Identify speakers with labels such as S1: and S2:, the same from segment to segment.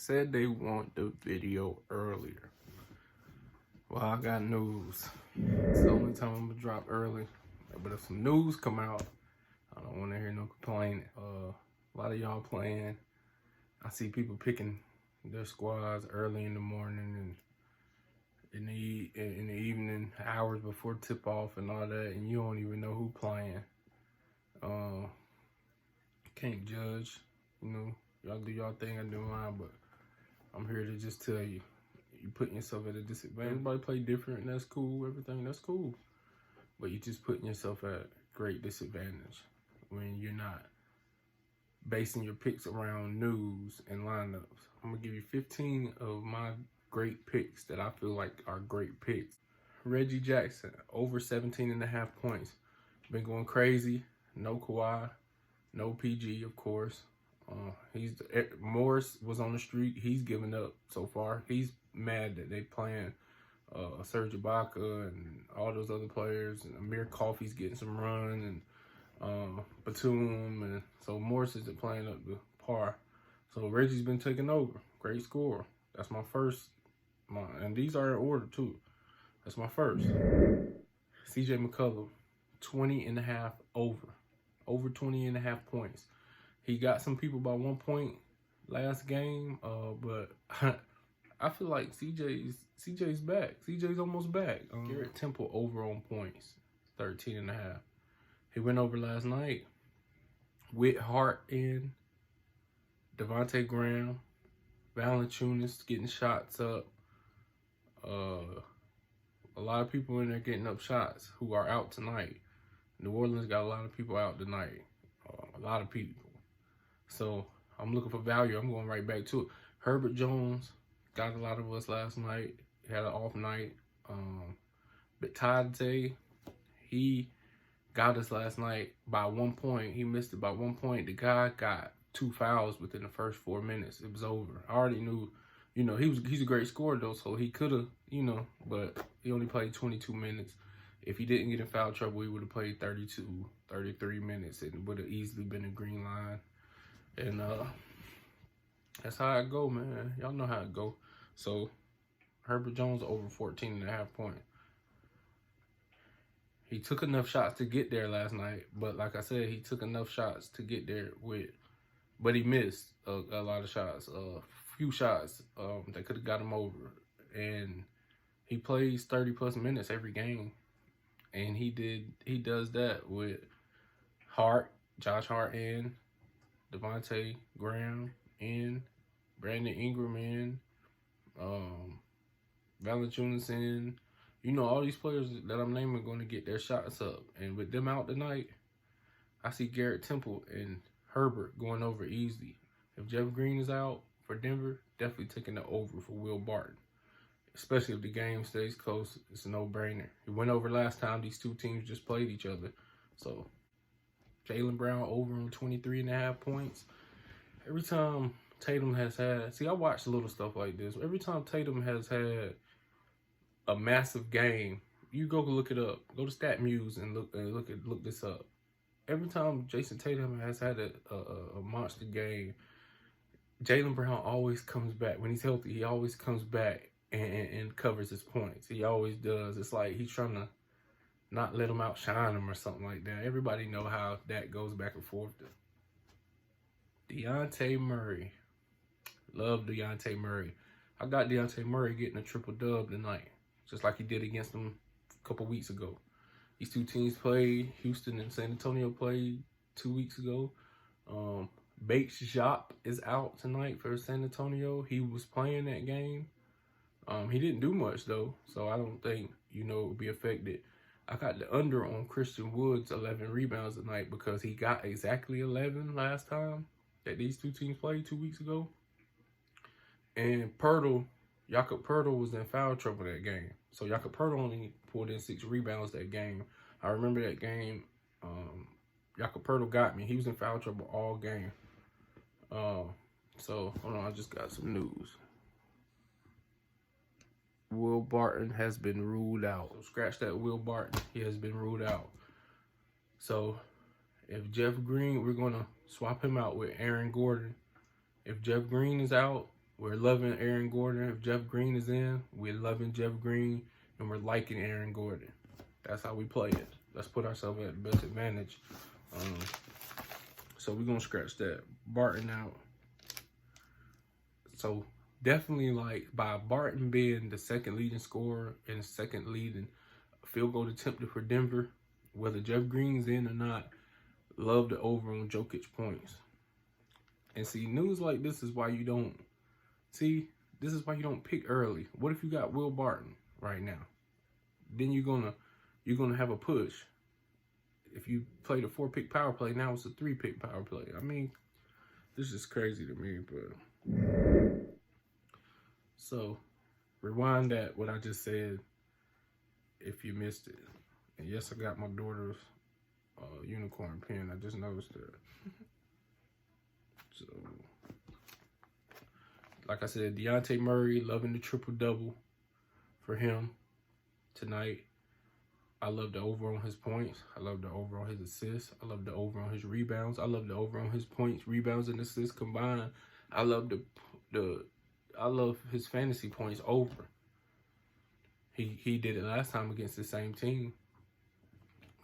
S1: said they want the video earlier. Well, I got news. It's the only time I'm gonna drop early. But if some news come out, I don't want to hear no complaining. A lot of y'all playing. I see people picking their squads early in the morning and in the evening, hours before tip off and all that, and you don't even know who playing. Can't judge, you know. Y'all do y'all thing, I do mine, but I'm here to just tell you, you putting yourself at a disadvantage. Everybody play different, and that's cool. Everything, that's cool. But you just putting yourself at great disadvantage when you're not basing your picks around news and lineups. I'm gonna give you 15 of my great picks that I feel like are great picks. Reggie Jackson, over 17.5 points. Been going crazy. No Kawhi, no PG, of course. Morris was on the streak. He's given up so far. He's mad that they playing Serge Ibaka and all those other players. And Amir Coffey's getting some run, and Batum, and so Morris isn't playing up to par. So Reggie's been taking over. Great scorer. That's my first. And these are in order too. That's my first. CJ Mccullum, 20.5 over. Over 20.5 points. He got some people by 1 point last game, but I feel like CJ's back. CJ's almost back. Garrett Temple over on points, 13.5. He went over last night with Hart in, Devontae Graham, Valanciunas getting shots up. A lot of people in there getting up shots who are out tonight. New Orleans got a lot of people out tonight. A lot of people. So I'm looking for value. I'm going right back to it. Herbert Jones got a lot of us last night. He had an off night. But Deontay, he got us last night by 1 point. He missed it by 1 point. The guy got 2 fouls within the first 4 minutes. It was over. I already knew, you know, he's a great scorer though, so he could have, you know, but he only played 22 minutes. If he didn't get in foul trouble, he would have played 32, 33 minutes. It would have easily been a green line. And that's how it go, man. Y'all know how it go. So Herbert Jones over 14.5 points. He took enough shots to get there last night, but like I said, he took enough shots to get there but he missed a lot of shots, a few shots that could have got him over. And he plays 30 plus minutes every game, and he does that with Josh Hart in, Devontae Graham in, Brandon Ingram in, Valanciunas in. You know, all these players that I'm naming are going to get their shots up. And with them out tonight, I see Garrett Temple and Herbert going over easily. If Jeff Green is out for Denver, definitely taking the over for Will Barton. Especially if the game stays close, it's a no-brainer. It went over last time. These two teams just played each other. So, Jaylen Brown over on 23.5 points. Every time Tatum has had... See, I watch little stuff like this. Every time Tatum has had a massive game, you go look it up. Go to StatMuse and look this up. Every time Jason Tatum has had a monster game, Jaylen Brown always comes back. When he's healthy, he always comes back and covers his points. He always does. It's like he's trying to not let him outshine him or something like that. Everybody know how that goes back and forth. Deontay Murray. Love Deontay Murray. I got Deontay Murray getting a triple dub tonight, just like he did against them a couple weeks ago. These two teams played. Houston and San Antonio played 2 weeks ago. Bates Jop is out tonight for San Antonio. He was playing that game. He didn't do much though, so I don't think, you know, it would be affected. I got the under on Christian Wood's 11 rebounds tonight because he got exactly 11 last time that these two teams played 2 weeks ago. And Jakob Poeltl was in foul trouble that game. So Jakob Poeltl only pulled in 6 rebounds that game. I remember that game. Jakob Poeltl got me. He was in foul trouble all game. So, hold on, I just got some news. Will Barton has been ruled out. So scratch that Will Barton. He has been ruled out. So, if Jeff Green, we're going to swap him out with Aaron Gordon. If Jeff Green is out, We're loving Aaron Gordon. If Jeff Green is in, we're loving Jeff Green, and we're liking Aaron Gordon. That's how we play it. Let's put ourselves at the best advantage. So we're going to scratch that. Barton out. So definitely, like, by Barton being the second leading scorer and second leading field goal attempted for Denver, whether Jeff Green's in or not, love the over on Jokic points. And see, news like this is why you don't, this is why you don't pick early. What if you got Will Barton right now? Then you're gonna have a push. If you played a 4-pick power play, now it's a 3-pick power play. I mean, this is crazy to me, but so rewind that what I just said if you missed it. And yes, I got my daughter's unicorn pen. I just noticed that. So, like I said, Deontay Murray, loving the triple-double for him tonight. I love the over on his points. I love the over on his assists. I love the over on his rebounds. I love the over on his points, rebounds, and assists combined. I love I love his fantasy points over. He did it last time against the same team.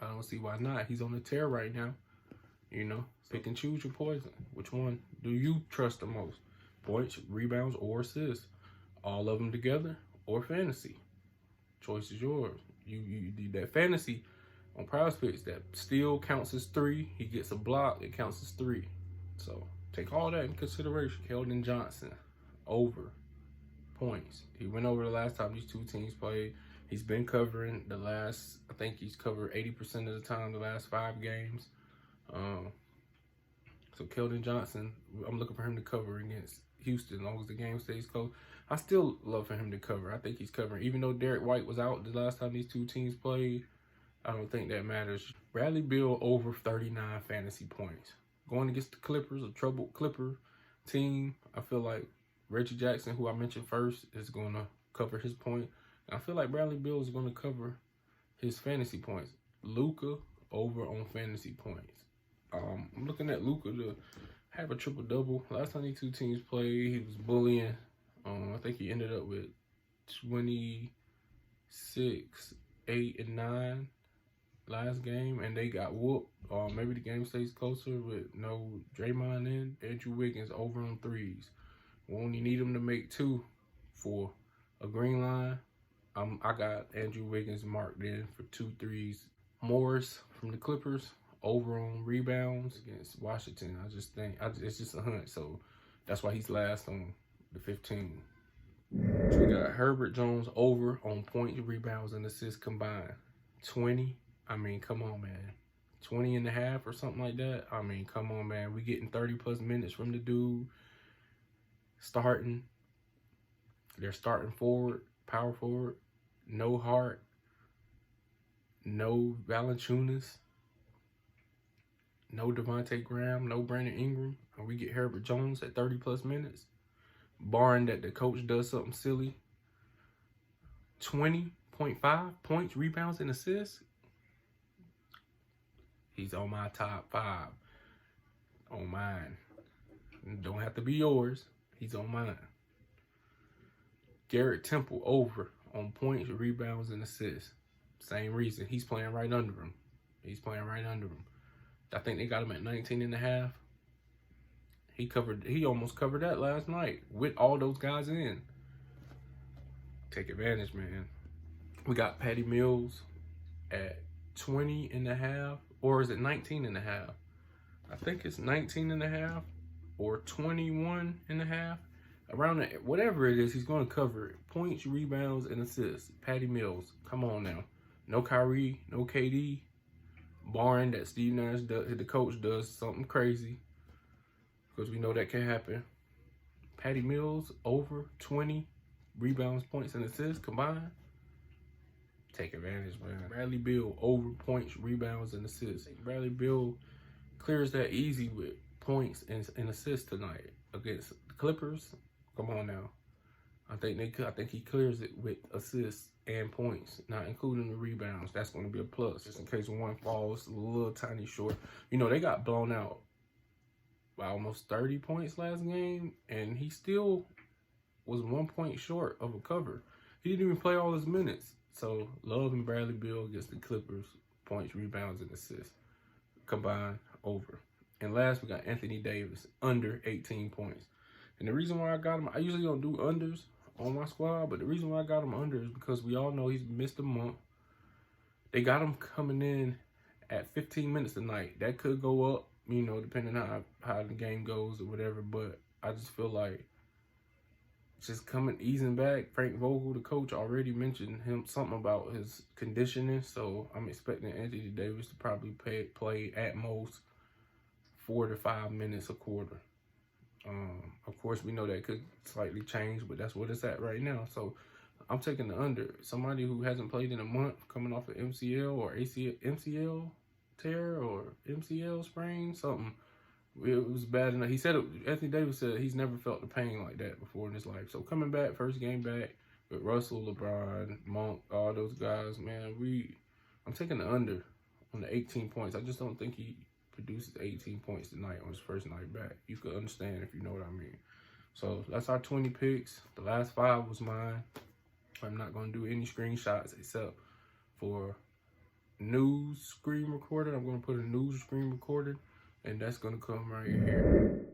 S1: I don't see why not. He's on the tear right now. You know, pick and choose your poison. Which one do you trust the most? Points, rebounds, or assists? All of them together, or fantasy? Choice is yours. You do that fantasy on Prize Picks. That still counts as 3. He gets a block. It counts as 3. So take all that in consideration. Keldon Johnson over points. He went over the last time these two teams played. He's been covering the last. I think he's covered 80% of the time the last 5 games. So Keldon Johnson, I'm looking for him to cover against Houston as long as the game stays close. I still love for him to cover. I think he's covering. Even though Derek White was out the last time these two teams played, I don't think that matters. Bradley Beal over 39 fantasy points. Going against the Clippers, a troubled Clipper team, I feel like Reggie Jackson, who I mentioned first, is going to cover his point. And I feel like Bradley Beal is going to cover his fantasy points. Luka over on fantasy points. I'm looking at Luka to have a triple-double. Last time these two teams played, he was bullying. I think he ended up with 26, 8, and 9 last game, and they got whooped. Maybe the game stays closer with no Draymond in. Andrew Wiggins over on 3s. We only need him to make 2 for a green line. I got Andrew Wiggins marked in for 2 3s. Morris from the Clippers over on rebounds against Washington. I just think it's just a hunt, so that's why he's last on the 15. So we got Herbert Jones over on points, rebounds, and assists combined. 20. I mean, come on, man. 20 and a half or something like that. I mean, come on, man. We getting 30+ minutes from the dude. Starting. They're starting forward, power forward. No Hart. No Valanciunas. No Devontae Graham. No Brandon Ingram. And we get Herbert Jones at 30+ minutes. Barring that the coach does something silly. 20.5 points, rebounds, and assists. He's on my top 5. On mine. Don't have to be yours. He's on mine. Garrett Temple over on points, rebounds, and assists. Same reason. He's playing right under him. I think they got him at 19.5. He almost covered that last night with all those guys in. Take advantage, man. We got Patty Mills at 20.5, or is it 19.5? I think it's 19.5 or 21.5. Around that, whatever it is, he's going to cover it. Points, rebounds, and assists. Patty Mills, come on now. No Kyrie, no KD. Barring that Steve Nash, the coach, does something crazy, because we know that can happen. Patty Mills over 20 rebounds, points, and assists combined. Take advantage, man. Bradley Beal over points, rebounds, and assists. Bradley Beal clears that easy with points and assists tonight against the Clippers. Come on now. I think he clears it with assists and points, not including the rebounds. That's going to be a plus, just in case one falls a little tiny short. You know, they got blown out by almost 30 points last game, and he still was 1 point short of a cover. He didn't even play all his minutes. So Love and Bradley Beal against the Clippers, points, rebounds, and assists combined over. And last, we got Anthony Davis, under 18 points. And the reason why I got him, I usually don't do unders on my squad, but the reason why I got him under is because we all know he's missed a month. They got him coming in at 15 minutes tonight. That could go up, you know, depending on how the game goes or whatever, but I just feel like just easing back. Frank Vogel, the coach, already mentioned something about his conditioning, so I'm expecting Anthony Davis to probably play at most 4 to 5 minutes a quarter. Of course, we know that could slightly change, but that's what it's at right now. So I'm taking the under. Somebody who hasn't played in a month, coming off an MCL or MCL tear or MCL sprain, something. It was bad enough. He said, Anthony Davis said he's never felt the pain like that before in his life. So coming back, first game back with Russell, LeBron, Monk, all those guys, man, I'm taking the under on the 18 points. I just don't think he produces 18 points tonight on his first night back. You could understand if you know what I mean. So that's our 20 picks. The last 5 was mine. I'm not going to do any screenshots except for news screen recorded. I'm going to put a news screen recorded, and that's going to come right here.